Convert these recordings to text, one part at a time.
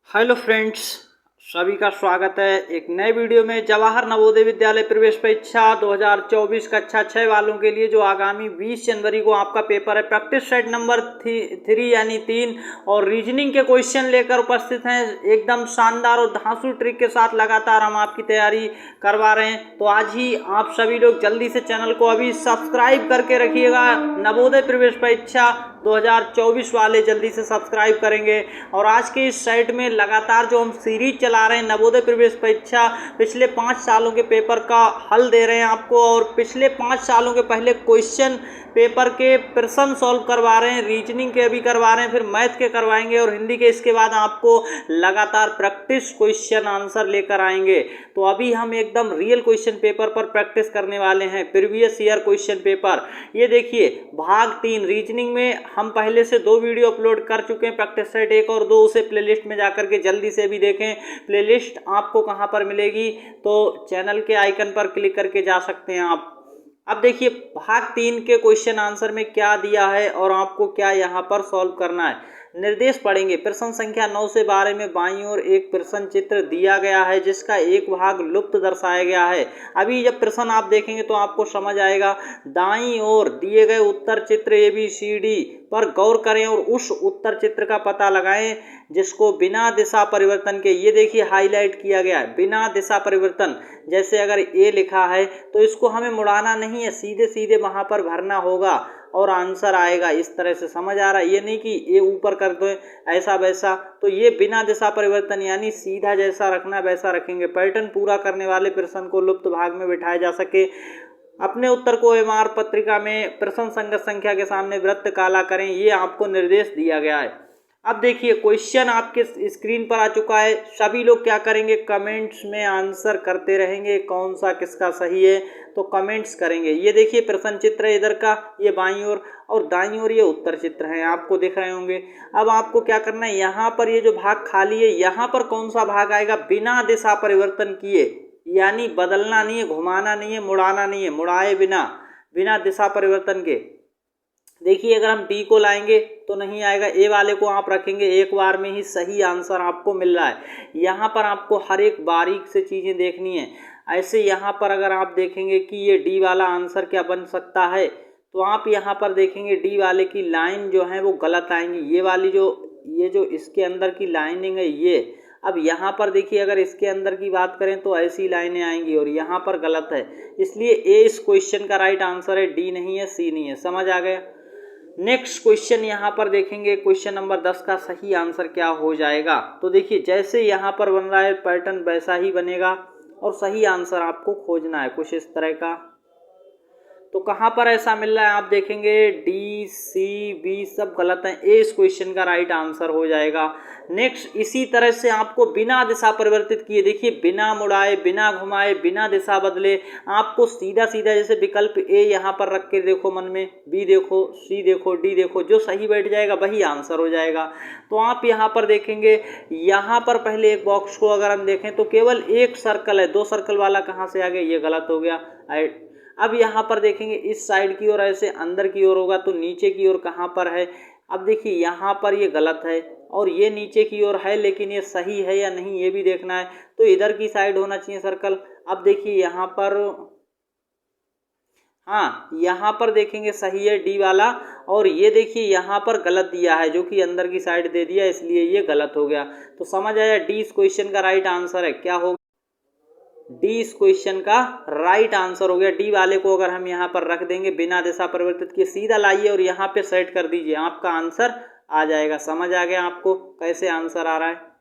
Hello friends, सभी का स्वागत है एक नए वीडियो में। जवाहर नवोदय विद्यालय प्रवेश परीक्षा 2024 कक्षा 6 वालों के लिए जो आगामी 20 जनवरी को आपका पेपर है, प्रैक्टिस सेट नंबर 3 यानी 3 और रीजनिंग के क्वेश्चन लेकर उपस्थित हैं। एकदम शानदार और धांसू ट्रिक के साथ लगातार हम आपकी तैयारी करवा रहे हैं। तो आज ही आप सभी लोग जल्दी से चैनल को अभी सब्सक्राइब करके रखिएगा। नवोदय प्रवेश परीक्षा 2024 वाले जल्दी से सब्सक्राइब करेंगे। और आज के इस साइट में लगातार जो हम सीरीज चला रहे हैं, नवोदय प्रवेश परीक्षा पिछले 5 सालों के पेपर का हल दे रहे हैं आपको, और पिछले 5 सालों के पहले क्वेश्चन पेपर के प्रश्न सॉल्व करवा रहे हैं, रीजनिंग के अभी करवा रहे हैं, फिर मैथ के करवाएंगे और हिंदी के। इसके बाद आपको लगातार प्रैक्टिस क्वेश्चन आंसर लेकर आएंगे। तो अभी हम एकदम रियल क्वेश्चन पेपर पर प्रैक्टिस करने वाले हैं, प्रीवियस ईयर क्वेश्चन पेपर। ये देखिए, भाग 3 रीजनिंग में हम पहले से 2 वीडियो अपलोड कर चुके हैं, प्रैक्टिस सेट 1 और 2। उसे प्लेलिस्ट में जाकर के जल्दी से भी देखें। प्लेलिस्ट आपको कहां पर मिलेगी, तो चैनल के आइकन पर क्लिक करके जा सकते हैं आप। अब देखिए, भाग 3 के क्वेश्चन आंसर में क्या दिया है और आपको क्या यहां पर सॉल्व करना है। निर्देश पढ़ेंगे। प्रश्न संख्या 9 से 12 में बाईं ओर एक प्रश्न चित्र दिया गया है जिसका एक भाग लुप्त दर्शाया गया है। अभी जब प्रश्न आप देखेंगे तो आपको समझ आएगा। दाईं ओर दिए गए उत्तर चित्र ABCD पर गौर करें और उस उत्तर चित्र का पता लगाएं जिसको बिना दिशा परिवर्तन के, ये देखिए हाईलाइट किया गया है, बिना दिशा परिवर्तन। जैसे अगर A लिखा है तो इसको हमें मुड़ाना नहीं है, सीधे सीधे वहां पर भरना होगा और आंसर आएगा। इस तरह से समझ आ रहा है, ये नहीं कि A ऊपर कर दो ऐसा वैसा। तो ये बिना दिशा परिवर्तन यानी सीधा जैसा रखना वैसा रखेंगे। पैटर्न पूरा करने वाले प्रश्न को लुप्त भाग में बिठाया जा सके। अपने उत्तर को MR पत्रिका में प्रश्न संगत संख्या के सामने वृत्त काला करें, ये आपको निर्देश दिया गया है। अब देखिए, क्वेश्चन आपके स्क्रीन पर आ चुका है। सभी लोग क्या करेंगे, कमेंट्स में आंसर करते रहेंगे, कौन सा किसका सही है तो कमेंट्स करेंगे। ये देखिए प्रश्न चित्र है इधर का, ये बाईं ओर, और दाईं ओर ये उत्तर चित्र है, आपको दिख रहे होंगे। अब आपको क्या करना है, यहाँ पर ये जो भाग खाली है, यहाँ पर कौन सा भाग आएगा, बिना दिशा परिवर्तन किए, यानी बदलना नहीं है, घुमाना नहीं है, मुड़ाना नहीं है, मुड़ाए बिना, बिना दिशा परिवर्तन के। देखिए, अगर हम D को लाएंगे तो नहीं आएगा, A वाले को आप रखेंगे, एक बार में ही सही आंसर आपको मिल रहा है। यहाँ पर आपको हर एक बारीक से चीज़ें देखनी है। ऐसे यहाँ पर अगर आप देखेंगे कि ये D वाला आंसर क्या बन सकता है, तो आप यहाँ पर देखेंगे D वाले की लाइन जो है वो गलत आएंगी। ये वाली ये जो इसके अंदर की लाइनिंग है ये, अब यहाँ पर देखिए अगर इसके अंदर की बात करें तो ऐसी लाइनें आएंगी और यहाँ पर गलत है, इसलिए A इस क्वेश्चन का राइट आंसर है, D नहीं है, C नहीं है। समझ आ गया। नेक्स्ट क्वेश्चन यहाँ पर देखेंगे, क्वेश्चन नंबर 10 का सही आंसर क्या हो जाएगा। तो देखिए, जैसे यहाँ पर बन रहा है पैटर्न वैसा ही बनेगा और सही आंसर आपको खोजना है कुछ इस तरह का। तो कहाँ पर ऐसा मिल रहा है, आप देखेंगे D, C, B सब गलत हैं, A इस क्वेश्चन का राइट आंसर हो जाएगा। नेक्स्ट, इसी तरह से आपको बिना दिशा परिवर्तित किए, देखिए बिना मुड़ाए, बिना घुमाए, बिना दिशा बदले, आपको सीधा सीधा जैसे विकल्प A यहाँ पर रख के देखो मन में, B देखो, C देखो, D देखो, जो सही बैठ जाएगा वही आंसर हो जाएगा। तो आप यहाँ पर देखेंगे, यहाँ पर पहले एक बॉक्स को अगर हम देखें तो केवल एक सर्कल है, 2 सर्कल वाला कहाँ से आ गया, ये गलत हो गया। अब यहाँ पर देखेंगे इस साइड की ओर ऐसे अंदर की ओर होगा, तो नीचे की ओर कहाँ पर है। अब देखिए यहाँ पर ये गलत है और ये नीचे की ओर है, लेकिन ये सही है या नहीं ये भी देखना है, तो इधर की साइड होना चाहिए सर्कल। अब देखिए यहाँ पर, हाँ यहाँ पर देखेंगे सही है D वाला, और ये देखिए यहाँ पर गलत दिया है जो कि अंदर की साइड दे दिया, इसलिए ये गलत हो गया। तो समझ आया, D इस क्वेश्चन का राइट आंसर है। क्या होगा, D इस क्वेश्चन का राइट आंसर हो गया। D वाले को अगर हम यहाँ पर रख देंगे, बिना दिशा परिवर्तित किए सीधा लाइए और यहाँ पे सेट कर दीजिए, आपका आंसर आ जाएगा। समझ आ गया आपको कैसे आंसर आ रहा है।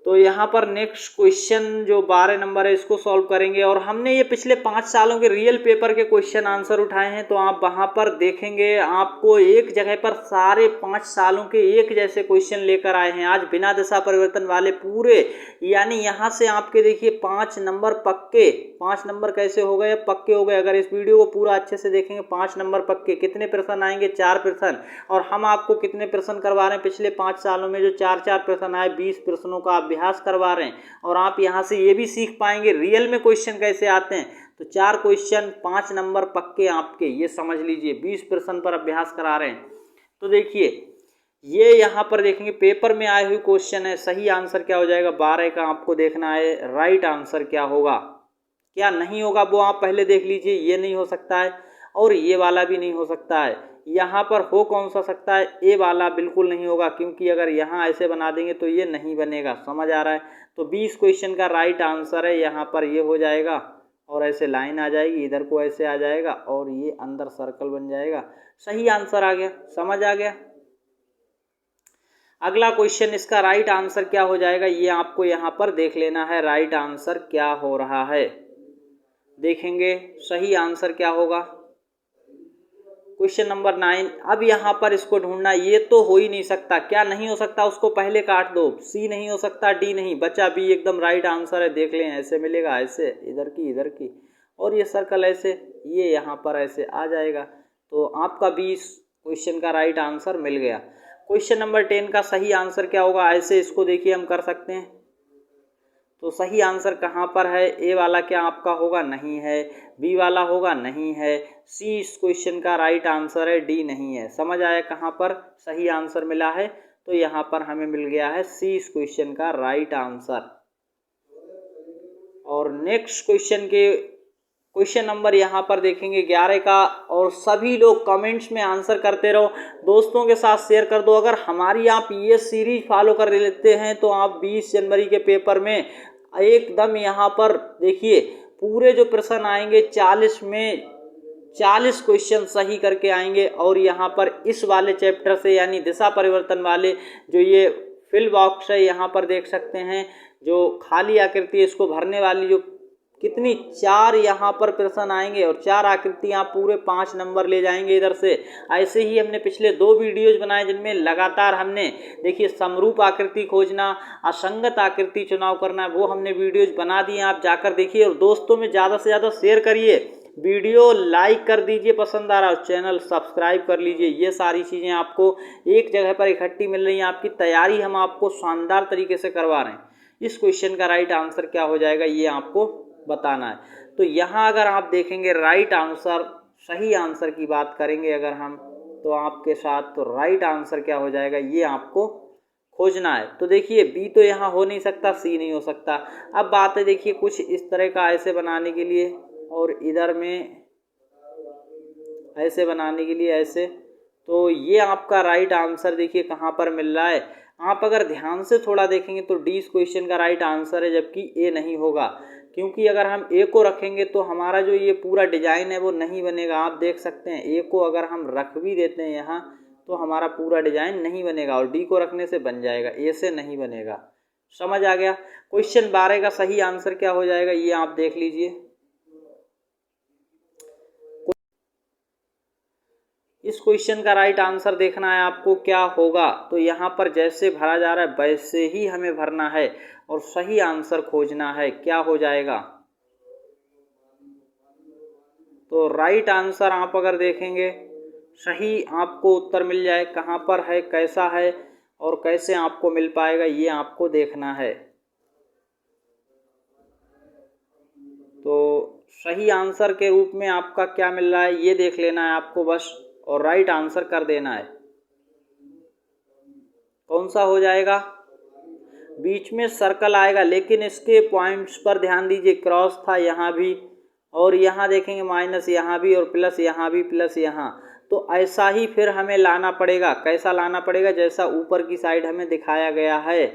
तो यहाँ पर नेक्स्ट क्वेश्चन जो 12 नंबर है इसको सॉल्व करेंगे, और हमने ये पिछले 5 सालों के रियल पेपर के क्वेश्चन आंसर उठाए हैं। तो आप वहाँ पर देखेंगे आपको एक जगह पर सारे 5 सालों के एक जैसे क्वेश्चन लेकर आए हैं आज, बिना दिशा परिवर्तन वाले पूरे। यानी यहाँ से आपके देखिए 5 नंबर पक्के, 5 नंबर कैसे हो गए, पक्के हो गए। अगर इस वीडियो को पूरा अच्छे से देखेंगे, 5 नंबर पक्के। कितने प्रश्न आएंगे, 4 प्रश्न। और हम आपको कितने प्रश्न करवा रहे हैं, पिछले 5 सालों में जो 4-4 प्रश्न आए, 20 प्रश्नों का अभ्यास करवा रहे हैं। और आप यहाँ से ये भी सीख पाएंगे रियल में क्वेश्चन कैसे आते हैं। तो 4 क्वेश्चन 5 नंबर पक्के आपके, ये समझ लीजिए, 20 प्रश्न पर अभ्यास करा रहे हैं। तो देखिए ये यहाँ पर देखेंगे पेपर में आए हुए क्वेश्चन है। सही आंसर क्या हो जाएगा 12 का आपको देखना है। राइट आंसर क्या होगा, क्या नहीं होगा वो आप पहले देख लीजिए। ये नहीं हो सकता है और ये वाला भी नहीं हो सकता है। यहाँ पर हो कौन सा सकता है, ए वाला बिल्कुल नहीं होगा, क्योंकि अगर यहाँ ऐसे बना देंगे तो ये नहीं बनेगा। समझ आ रहा है। तो 20 क्वेश्चन का राइट आंसर है यहाँ पर ये हो जाएगा, और ऐसे लाइन आ जाएगी, इधर को ऐसे आ जाएगा और ये अंदर सर्कल बन जाएगा। सही आंसर आ गया। समझ आ गया। अगला क्वेश्चन, इसका राइट आंसर क्या हो जाएगा ये आपको यहाँ पर देख लेना है। राइट आंसर क्या हो रहा है देखेंगे। सही आंसर क्या होगा क्वेश्चन नंबर 9। अब यहाँ पर इसको ढूंढना, ये तो हो ही नहीं सकता। क्या नहीं हो सकता उसको पहले काट दो। सी नहीं हो सकता, डी नहीं, बचा बी एकदम राइट आंसर है। देख लें ऐसे मिलेगा, ऐसे इधर की और ये सर्कल ऐसे, ये यहाँ पर ऐसे आ जाएगा। तो आपका 20 क्वेश्चन का राइट आंसर मिल गया। क्वेश्चन नंबर 10 का सही आंसर क्या होगा, ऐसे इसको देखिए हम कर सकते हैं। तो सही आंसर कहाँ पर है, ए वाला क्या आपका होगा, नहीं है। बी वाला होगा, नहीं है। सी इस क्वेश्चन का राइट आंसर है, डी नहीं है। समझ आया कहाँ पर सही आंसर मिला है। तो यहाँ पर हमें मिल गया है सी इस क्वेश्चन का राइट आंसर। और नेक्स्ट क्वेश्चन नंबर यहाँ पर देखेंगे 11 का, और सभी लोग कमेंट्स में आंसर करते रहो, दोस्तों के साथ शेयर कर दो। अगर हमारी आप ये सीरीज फॉलो कर लेते हैं तो आप 20 जनवरी के पेपर में एकदम यहाँ पर देखिए पूरे जो प्रश्न आएंगे 40 में 40 क्वेश्चन सही करके आएंगे। और यहाँ पर इस वाले चैप्टर से यानी दिशा परिवर्तन वाले जो ये फिल बॉक्स है यहाँ पर देख सकते हैं, जो खाली आकृति है इसको भरने वाली जो कितनी 4 यहाँ पर प्रश्न आएंगे, और 4 आकृतियाँ पूरे 5 नंबर ले जाएंगे इधर से। ऐसे ही हमने पिछले 2 वीडियोज बनाए जिनमें लगातार हमने देखिए समरूप आकृति खोजना, असंगत आकृति चुनाव करना, वो हमने वीडियोज बना दिए। आप जाकर देखिए और दोस्तों में ज़्यादा से ज़्यादा शेयर करिए, वीडियो लाइक कर दीजिए पसंद आ रहा है, चैनल सब्सक्राइब कर लीजिए। ये सारी चीज़ें आपको एक जगह पर इकट्ठी मिल रही हैं। आपकी तैयारी हम आपको शानदार तरीके से करवा रहे हैं। इस क्वेश्चन का राइट आंसर क्या हो जाएगा ये आपको बताना है। तो यहाँ अगर आप देखेंगे राइट आंसर, सही आंसर की बात करेंगे अगर हम, तो आपके साथ तो राइट आंसर क्या हो जाएगा ये आपको खोजना है। तो देखिए बी तो यहाँ हो नहीं सकता, सी नहीं हो सकता। अब बात है देखिए कुछ इस तरह का ऐसे बनाने के लिए, और इधर में ऐसे बनाने के लिए ऐसे, तो ये आपका राइट आंसर देखिए कहाँ पर मिल रहा है। आप अगर ध्यान से थोड़ा देखेंगे तो डी इस क्वेश्चन का राइट आंसर है, जबकि ए नहीं होगा, क्योंकि अगर हम ए को रखेंगे तो हमारा जो ये पूरा डिजाइन है वो नहीं बनेगा। आप देख सकते हैं ए को अगर हम रख भी देते हैं यहाँ तो हमारा पूरा डिजाइन नहीं बनेगा, और डी को रखने से बन जाएगा, ए से नहीं बनेगा। समझ आ गया। क्वेश्चन 12 का सही आंसर क्या हो जाएगा ये आप देख लीजिए। इस क्वेश्चन का राइट आंसर देखना है आपको क्या होगा। तो यहाँ पर जैसे भरा जा रहा है वैसे ही हमें भरना है और सही आंसर खोजना है, क्या हो जाएगा। तो राइट आंसर आप अगर देखेंगे सही आपको उत्तर मिल जाए, कहाँ पर है, कैसा है और कैसे आपको मिल पाएगा ये आपको देखना है। तो सही आंसर के रूप में आपका क्या मिल रहा है ये देख लेना है आपको बस, और राइट आंसर कर देना है। कौन सा हो जाएगा, बीच में सर्कल आएगा, लेकिन इसके पॉइंट्स पर ध्यान दीजिए, क्रॉस था यहाँ भी, और यहाँ देखेंगे माइनस यहाँ भी, और प्लस यहाँ भी, प्लस यहाँ। तो ऐसा ही फिर हमें लाना पड़ेगा। कैसा लाना पड़ेगा, जैसा ऊपर की साइड हमें दिखाया गया है।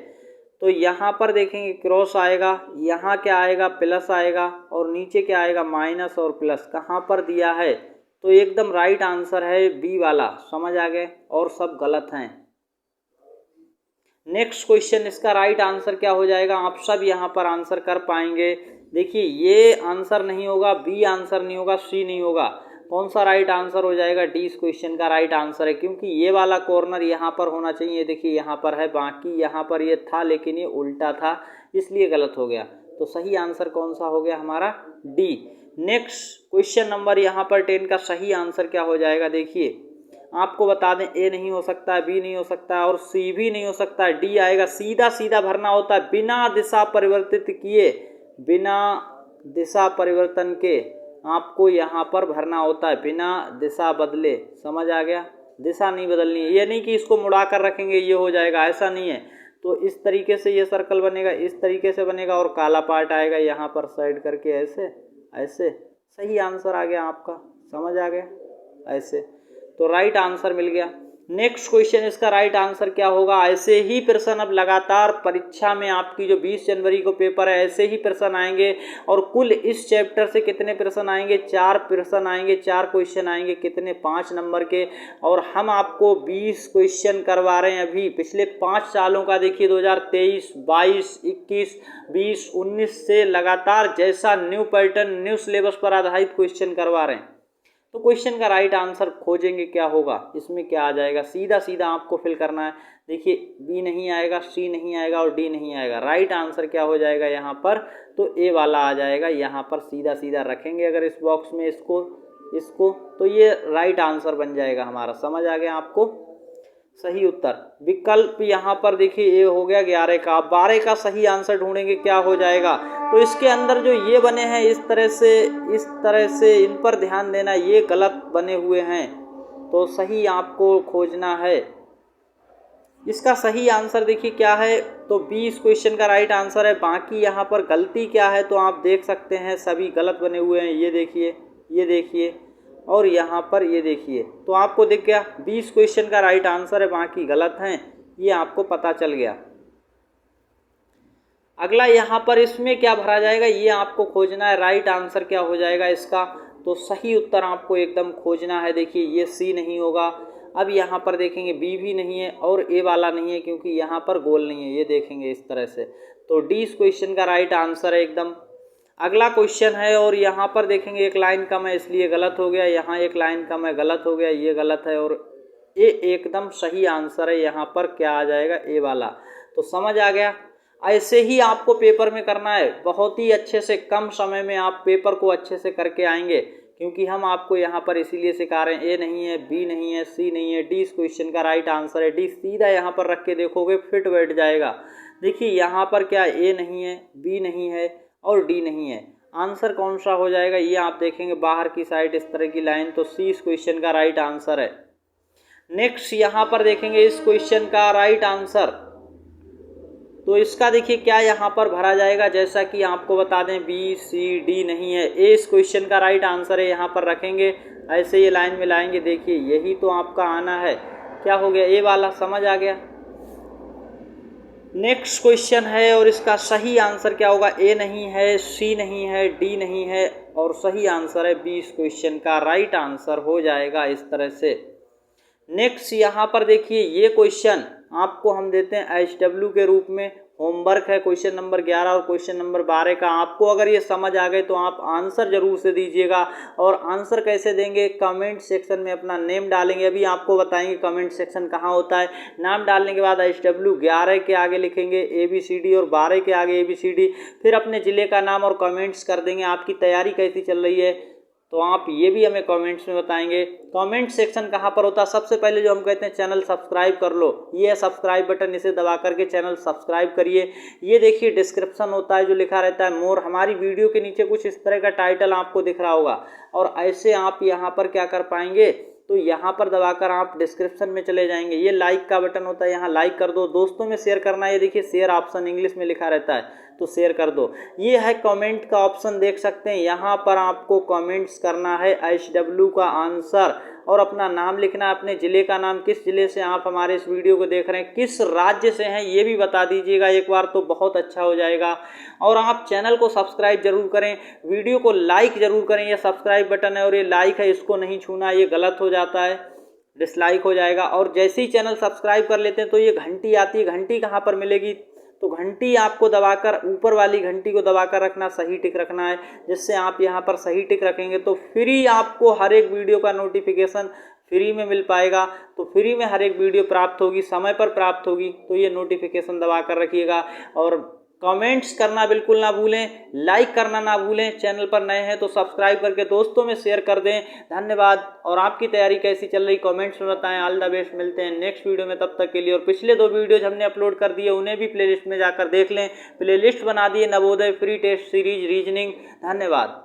तो यहाँ पर देखेंगे क्रॉस आएगा, यहाँ क्या आएगा, प्लस आएगा, और नीचे क्या आएगा, माइनस और प्लस। कहाँ पर दिया है, तो एकदम राइट आंसर है बी वाला। समझ आ गए, और सब गलत हैं। नेक्स्ट क्वेश्चन, इसका राइट आंसर क्या हो जाएगा, आप सब यहाँ पर आंसर कर पाएंगे। देखिए ये आंसर नहीं होगा, बी आंसर नहीं होगा, सी नहीं होगा। कौन सा राइट आंसर हो जाएगा, डी इस क्वेश्चन का राइट आंसर है, क्योंकि ये वाला कॉर्नर यहाँ पर होना चाहिए। देखिए यहाँ पर है, बाकी यहाँ पर ये था लेकिन ये उल्टा था, इसलिए गलत हो गया। तो सही आंसर कौन सा हो गया हमारा, डी। नेक्स्ट क्वेश्चन नंबर यहाँ पर 10 का सही आंसर क्या हो जाएगा। देखिए आपको बता दें, ए नहीं हो सकता, बी नहीं हो सकता, और सी भी नहीं हो सकता, डी आएगा। सीधा सीधा भरना होता है, बिना दिशा परिवर्तित किए, बिना दिशा परिवर्तन के आपको यहाँ पर भरना होता है, बिना दिशा बदले। समझ आ गया। दिशा नहीं बदलनी है। ये नहीं कि इसको मुड़ा कर रखेंगे ये हो जाएगा, ऐसा नहीं है। तो इस तरीके से ये सर्कल बनेगा, इस तरीके से बनेगा और काला पार्ट आएगा यहाँ पर साइड करके ऐसे ऐसे। सही आंसर आ गया आपका, समझ आ गया ऐसे। तो राइट आंसर मिल गया। नेक्स्ट क्वेश्चन इसका राइट आंसर क्या होगा? ऐसे ही प्रश्न अब लगातार परीक्षा में आपकी जो 20 जनवरी को पेपर है ऐसे ही प्रश्न आएंगे। और कुल इस चैप्टर से कितने प्रश्न आएंगे? 4 प्रश्न आएंगे, 4 क्वेश्चन आएंगे। कितने? 5 नंबर के। और हम आपको 20 क्वेश्चन करवा रहे हैं अभी पिछले 5 सालों का। देखिए 2023, 22, 21, 20, 19 से लगातार जैसा न्यू पैटर्न, न्यू सिलेबस पर आधारित क्वेश्चन करवा रहे हैं। तो क्वेश्चन का राइट आंसर खोजेंगे, क्या होगा इसमें, क्या आ जाएगा? सीधा सीधा आपको फिल करना है। देखिए बी नहीं आएगा, सी नहीं आएगा और डी नहीं आएगा। राइट आंसर क्या हो जाएगा यहाँ पर? तो ए वाला आ जाएगा। यहाँ पर सीधा सीधा रखेंगे अगर इस बॉक्स में इसको तो ये राइट आंसर बन जाएगा हमारा। समझ आ गया आपको? सही उत्तर विकल्प यहाँ पर देखिए ये हो गया 11 का। 12 का सही आंसर ढूंढेंगे, क्या हो जाएगा? तो इसके अंदर जो ये बने हैं इस तरह से इन पर ध्यान देना, ये गलत बने हुए हैं। तो सही आपको खोजना है। इसका सही आंसर देखिए क्या है? तो 20 क्वेश्चन का राइट आंसर है। बाकी यहाँ पर गलती क्या है तो आप देख सकते हैं, सभी गलत बने हुए हैं। ये देखिए और यहाँ पर ये देखिए। तो आपको दिख गया 20 क्वेश्चन का राइट आंसर है, बाकी गलत हैं, ये आपको पता चल गया। अगला यहाँ पर इसमें क्या भरा जाएगा ये आपको खोजना है। राइट आंसर क्या हो जाएगा इसका? तो सही उत्तर आपको एकदम खोजना है। देखिए ये सी नहीं होगा। अब यहाँ पर देखेंगे बी भी नहीं है और ए वाला नहीं है क्योंकि यहाँ पर गोल नहीं है। ये देखेंगे इस तरह से। तो डी इस क्वेश्चन का राइट आंसर है एकदम। अगला क्वेश्चन है और यहाँ पर देखेंगे एक लाइन कम है इसलिए गलत हो गया। यहाँ एक लाइन कम है, गलत हो गया, ये गलत है। और ये एकदम सही आंसर है। यहाँ पर क्या आ जाएगा? ए वाला। तो समझ आ गया। ऐसे ही आपको पेपर में करना है। बहुत ही अच्छे से कम समय में आप पेपर को अच्छे से करके आएंगे, क्योंकि हम आपको यहाँ पर इसीलिए सिखा रहे हैं। ए नहीं है, बी नहीं है, सी नहीं है, डी इस क्वेश्चन का राइट आंसर है। डी सीधा यहाँ पर रख के देखोगे फिट बैठ जाएगा। देखिए यहाँ पर क्या ए नहीं है, बी नहीं है और डी नहीं है। आंसर कौन सा हो जाएगा ये आप देखेंगे बाहर की साइड इस तरह की लाइन। तो सी इस क्वेश्चन का राइट आंसर है। नेक्स्ट यहाँ पर देखेंगे इस क्वेश्चन का राइट आंसर। तो इसका देखिए क्या यहाँ पर भरा जाएगा, जैसा कि आपको बता दें बी सी डी नहीं है, ए इस क्वेश्चन का राइट आंसर है। यहाँ पर रखेंगे ऐसे ये लाइन में लाएंगे। देखिए यही तो आपका आना है। क्या हो गया? ए वाला। समझ आ गया। नेक्स्ट क्वेश्चन है और इसका सही आंसर क्या होगा? ए नहीं है, सी नहीं है, डी नहीं है और सही आंसर है बी इस क्वेश्चन का राइट आंसर हो जाएगा इस तरह से। नेक्स्ट यहाँ पर देखिए ये क्वेश्चन आपको हम देते हैं HW के रूप में। होमवर्क है क्वेश्चन नंबर 11 और क्वेश्चन नंबर 12 का। आपको अगर ये समझ आ गए तो आप आंसर जरूर से दीजिएगा। और आंसर कैसे देंगे? कमेंट सेक्शन में अपना नेम डालेंगे। अभी आपको बताएंगे कमेंट सेक्शन कहाँ होता है। नाम डालने के बाद HW 11 के आगे लिखेंगे ABCD और 12 के आगे ABCD, फिर अपने ज़िले का नाम और कमेंट्स कर देंगे। आपकी तैयारी कैसी चल रही है तो आप ये भी हमें कमेंट्स में बताएंगे। कमेंट सेक्शन कहाँ पर होता है? सबसे पहले जो हम कहते हैं चैनल सब्सक्राइब कर लो, ये है सब्सक्राइब बटन, इसे दबा करके चैनल सब्सक्राइब करिए। ये देखिए डिस्क्रिप्शन होता है जो लिखा रहता है मोर। हमारी वीडियो के नीचे कुछ इस तरह का टाइटल आपको दिख रहा होगा और ऐसे आप यहाँ पर क्या कर पाएंगे? तो यहाँ पर दबाकर आप डिस्क्रिप्शन में चले जाएंगे। ये लाइक का बटन होता है, यहाँ लाइक कर दो। दोस्तों में शेयर करना है, ये देखिए शेयर ऑप्शन इंग्लिश में लिखा रहता है तो शेयर कर दो। ये है कमेंट का ऑप्शन, देख सकते हैं। यहाँ पर आपको कमेंट्स करना है HW का आंसर और अपना नाम लिखना है, अपने ज़िले का नाम, किस ज़िले से आप हमारे इस वीडियो को देख रहे हैं, किस राज्य से हैं ये भी बता दीजिएगा एक बार तो बहुत अच्छा हो जाएगा। और आप चैनल को सब्सक्राइब जरूर करें, वीडियो को लाइक जरूर करें। ये सब्सक्राइब बटन है और ये लाइक है, इसको नहीं छूना, ये गलत हो जाता है, डिसलाइक हो जाएगा। और जैसे ही चैनल सब्सक्राइब कर लेते हैं तो ये घंटी आती है। घंटी कहाँ पर मिलेगी? तो घंटी आपको दबाकर, ऊपर वाली घंटी को दबाकर रखना, सही टिक रखना है। जिससे आप यहाँ पर सही टिक रखेंगे तो फ्री आपको हर एक वीडियो का नोटिफिकेशन फ्री में मिल पाएगा। तो फ्री में हर एक वीडियो प्राप्त होगी, समय पर प्राप्त होगी। तो ये नोटिफिकेशन दबा कर रखिएगा और कमेंट्स करना बिल्कुल ना भूलें, लाइक करना ना भूलें। चैनल पर नए हैं तो सब्सक्राइब करके दोस्तों में शेयर कर दें। धन्यवाद। और आपकी तैयारी कैसी चल रही कमेंट्स में बताएं। All the best. मिलते हैं नेक्स्ट वीडियो में, तब तक के लिए। और पिछले 2 वीडियोज हमने अपलोड कर दिए, उन्हें भी प्लेलिस्ट में जाकर देख लें। प्लेलिस्ट बना दिए Navodaya free test series reasoning. धन्यवाद।